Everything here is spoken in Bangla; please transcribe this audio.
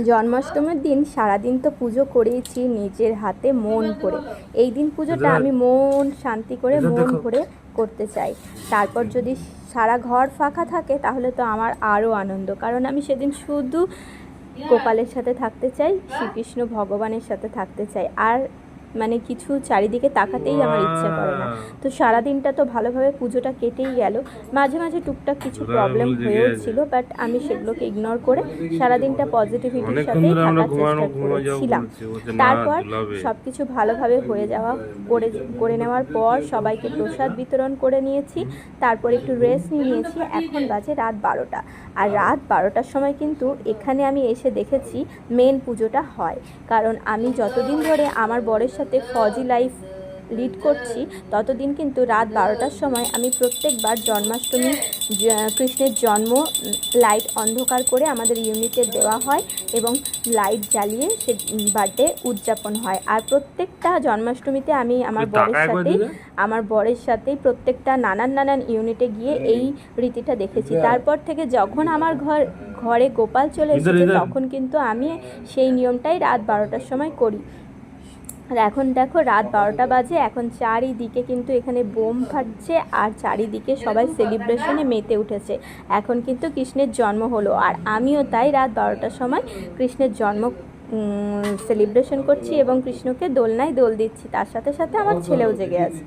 জন্মাষ্টমীর দিন সারাদিন তো পুজো করেইছি নিজের হাতে মন করে। এই দিন পুজোটা আমি মন শান্তি করে মন ভরে করতে চাই। তারপর যদি সারা ঘর ফাঁকা থাকে তাহলে তো আমার আরও আনন্দ, কারণ আমি সেদিন শুধু গোপালের সাথে থাকতে চাই, শ্রীকৃষ্ণ ভগবানের সাথে থাকতে চাই। আর মানে কিছু চারিদিকে তাকাতেই আমার ইচ্ছা করে না। তো সারাদিনটা তো ভালোভাবে পুজোটা কেটেই গেল। মাঝে মাঝে টুকটাক কিছু প্রবলেম হয়েও ছিল, বাট আমি সেগুলোকে ইগনোর করে সারাদিনটা পজিটিভিটির সাথেই থাকার চেষ্টা করেছিলাম। তারপর সব কিছু ভালোভাবে হয়ে যাওয়া করে নেওয়ার পর সবাইকে প্রসাদ বিতরণ করে নিয়েছি। তারপর একটু রেস্ট নিয়েছি। এখন বাজে রাত 12টা। আর রাত 12টার সময় কিন্তু এখানে আমি এসে দেখেছি মেন পুজোটা হয়। কারণ আমি যতদিন ধরে আমার বরের সাথে ফজি লাইফ লিড করছি ততদিন কিন্তু রাত 12টার সময় আমি প্রত্যেকবার জন্মাষ্টমী কৃষ্ণের জন্ম লাইট অন্ধকার করে আমাদের ইউনিটে দেওয়া হয় এবং লাইট জ্বালিয়ে সে বার্থডে উদযাপন হয়। আর প্রত্যেকটা জন্মাষ্টমীতে আমি আমার বরের সাথেই প্রত্যেকটা নানান ইউনিটে গিয়ে এই রীতিটা দেখেছি। তারপর থেকে যখন আমার ঘরে গোপাল চলে এসেছে তখন কিন্তু আমি সেই নিয়মটাই রাত 12টার সময় করি। আর এখন দেখো রাত 12টা বাজে, এখন চারিদিকে কিন্তু এখানে বোম ফাটছে আর চারিদিকে সবাই সেলিব্রেশনে মেতে উঠেছে। এখন কিন্তু কৃষ্ণের জন্ম হলো, আর আমিও তাই রাত 12টার সময় কৃষ্ণের জন্ম সেলিব্রেশন করছি এবং কৃষ্ণকে দোলনায় দোল দিচ্ছি। তার সাথে সাথে আমার ছেলেও জেগে আছে।